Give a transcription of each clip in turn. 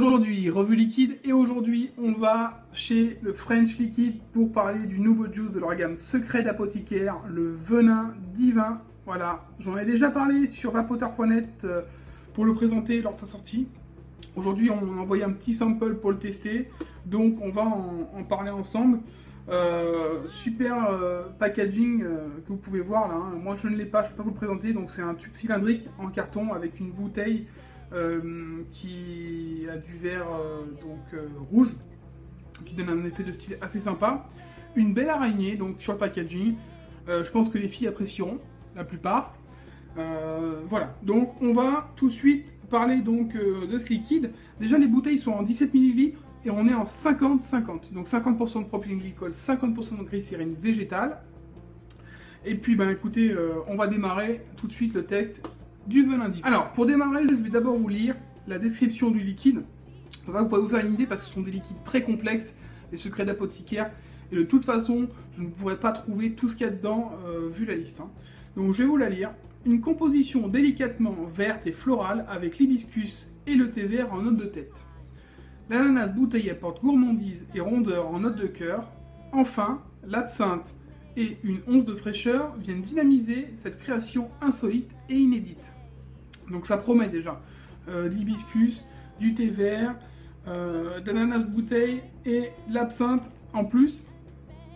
Aujourd'hui, revue liquide, et aujourd'hui on va chez le French Liquid pour parler du nouveau juice de leur gamme secret d'apothicaire, le venin divin. Voilà, j'en ai déjà parlé sur vapoteur.net pour le présenter lors de sa sortie. Aujourd'hui on a envoyé un petit sample pour le tester, donc on va en parler ensemble. Super packaging que vous pouvez voir là, hein. Moi je ne l'ai pas, je ne peux pas vous le présenter, donc c'est un tube cylindrique en carton avec une bouteille qui a du verre rouge, qui donne un effet de style assez sympa. Une belle araignée donc sur le packaging. Je pense que les filles apprécieront, la plupart. Voilà, donc on va tout de suite parler donc de ce liquide. Déjà les bouteilles sont en 17 ml et on est en 50-50. Donc 50% de propylène-glycol, 50% de glycérine végétale. Et puis ben écoutez, on va démarrer tout de suite le test du venin divin. Alors pour démarrer, je vais d'abord vous lire la description du liquide. Comme ça vous pouvez vous faire une idée parce que ce sont des liquides très complexes, les secrets d'apothicaire. Et de toute façon, je ne pourrais pas trouver tout ce qu'il y a dedans vu la liste, hein. Donc je vais vous la lire. Une composition délicatement verte et florale avec l'hibiscus et le thé vert en note de tête. L'ananas bouteille apporte gourmandise et rondeur en note de cœur. Enfin, l'absinthe et une once de fraîcheur viennent dynamiser cette création insolite et inédite. Donc ça promet déjà de l'hibiscus, du thé vert, d'ananas bouteille et l'absinthe en plus.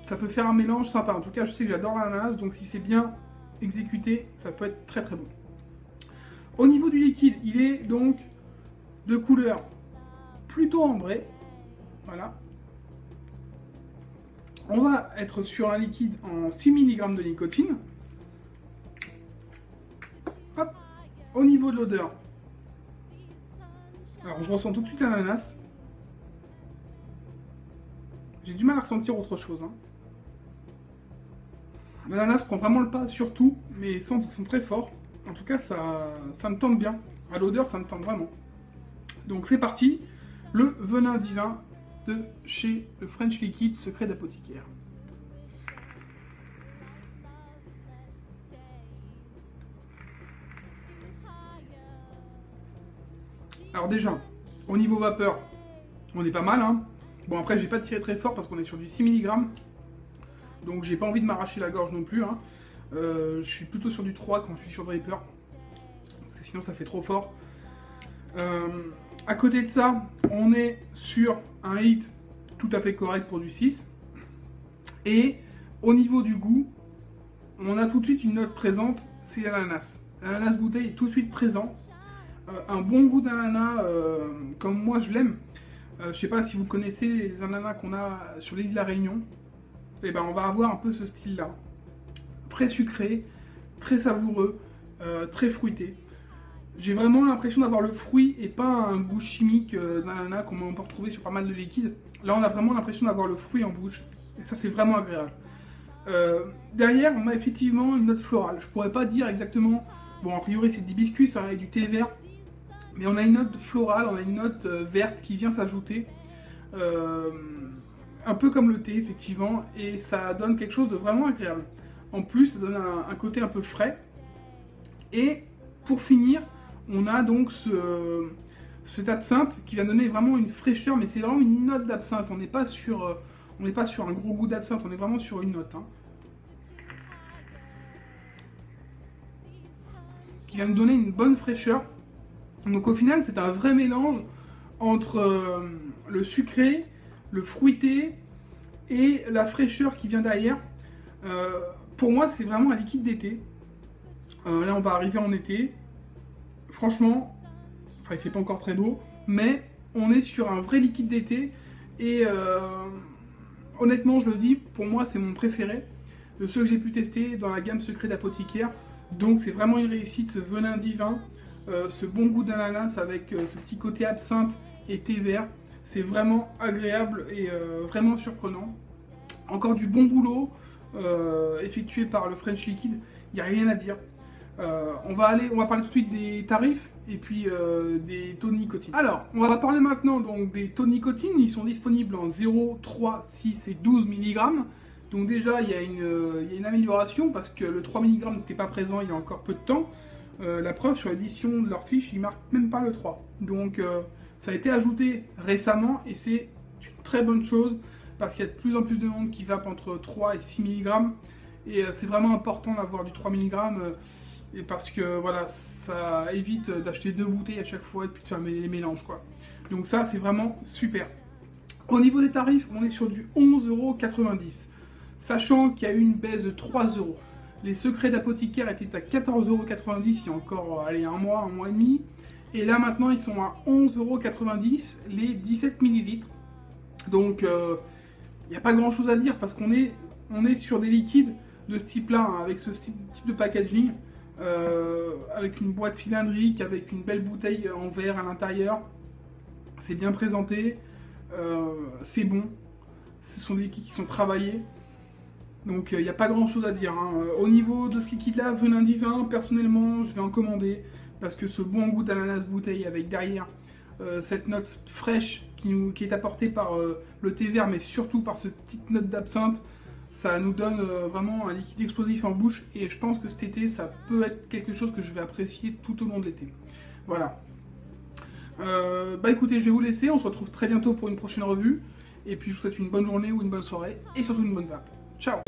Ça peut faire un mélange sympa. En tout cas, je sais que j'adore l'ananas, donc si c'est bien exécuté, ça peut être très très bon. Au niveau du liquide, il est donc de couleur plutôt ambrée. Voilà. On va être sur un liquide en 6 mg de nicotine. Hop. Au niveau de l'odeur, alors je ressens tout de suite l'ananas. J'ai du mal à ressentir autre chose, hein. L'ananas prend vraiment le pas sur tout, mais ils sont très forts. En tout cas, ça me tente bien. À l'odeur, ça me tente vraiment. Donc c'est parti, le venin divin de chez le French Liquid secret d'apothicaire. Alors déjà, au niveau vapeur, on est pas mal, hein. Bon après, j'ai pas tiré très fort parce qu'on est sur du 6 mg. Donc j'ai pas envie de m'arracher la gorge non plus, hein. Je suis plutôt sur du 3 quand je suis sur Draper. Parce que sinon ça fait trop fort. À côté de ça, on est sur un hit tout à fait correct pour du 6. Et au niveau du goût, on a tout de suite une note présente, c'est l'ananas. L'ananas bouteille est tout de suite présent. Un bon goût d'ananas, comme moi je l'aime. Je sais pas si vous connaissez les ananas qu'on a sur l'île de la Réunion. Et ben on va avoir un peu ce style-là. Très sucré, très savoureux, très fruité. J'ai vraiment l'impression d'avoir le fruit et pas un goût chimique d'ananas comme on peut retrouver sur pas mal de liquides. Là on a vraiment l'impression d'avoir le fruit en bouche. Et ça c'est vraiment agréable. Derrière on a effectivement une note florale. Je pourrais pas dire exactement... Bon a priori c'est de l'hibiscus, hein, et du thé vert. Mais on a une note florale, on a une note verte qui vient s'ajouter. Un peu comme le thé effectivement, et ça donne quelque chose de vraiment agréable. En plus ça donne un côté un peu frais. Et pour finir, on a donc cet absinthe qui va donner vraiment une fraîcheur, mais c'est vraiment une note d'absinthe. On n'est pas sur un gros goût d'absinthe, on est vraiment sur une note, hein, qui va nous donner une bonne fraîcheur. Donc au final c'est un vrai mélange entre le sucré, le fruité et la fraîcheur qui vient derrière. Pour moi c'est vraiment un liquide d'été. Là on va arriver en été. Franchement, enfin il fait pas encore très beau, mais on est sur un vrai liquide d'été. Et honnêtement je le dis, pour moi c'est mon préféré de ceux que j'ai pu tester dans la gamme secret d'apothicaire. Donc c'est vraiment une réussite, ce venin divin, ce bon goût d'ananas avec ce petit côté absinthe et thé vert. C'est vraiment agréable et vraiment surprenant. Encore du bon boulot effectué par le French Liquid, il n'y a rien à dire. On va parler tout de suite des tarifs et puis des taux de nicotine. Alors, on va parler maintenant donc des taux de nicotine. Ils sont disponibles en 0, 3, 6 et 12 mg. Donc déjà, il y a une amélioration parce que le 3 mg n'était pas présent il y a encore peu de temps. La preuve, sur l'édition de leur fiche, ils marquent même pas le 3. Donc Ça a été ajouté récemment et c'est une très bonne chose parce qu'il y a de plus en plus de monde qui vape entre 3 et 6 mg et c'est vraiment important d'avoir du 3 mg et parce que voilà, ça évite d'acheter 2 bouteilles à chaque fois et puis de faire les mélanges quoi. Donc ça c'est vraiment super. Au niveau des tarifs, on est sur du 11,90 €, sachant qu'il y a eu une baisse de 3 €. Les secrets d'apothicaire étaient à 14,90 € il y a encore allez, un mois et demi. Et là maintenant ils sont à 11,90 € les 17 ml. Donc il n'y a pas grand chose à dire parce qu'on est sur des liquides de ce type là, hein, avec ce type de packaging, avec une boîte cylindrique, avec une belle bouteille en verre à l'intérieur. C'est bien présenté, c'est bon, ce sont des liquides qui sont travaillés. Donc il n'y a pas grand chose à dire, hein. Au niveau de ce liquide là, venin divin, personnellement je vais en commander. Parce que ce bon goût d'ananas bouteille avec derrière cette note fraîche qui est apportée par le thé vert, mais surtout par cette petite note d'absinthe, ça nous donne vraiment un liquide explosif en bouche. Et je pense que cet été, ça peut être quelque chose que je vais apprécier tout au long de l'été. Voilà. Bah écoutez, je vais vous laisser. On se retrouve très bientôt pour une prochaine revue. Et puis je vous souhaite une bonne journée ou une bonne soirée. Et surtout une bonne vape. Ciao!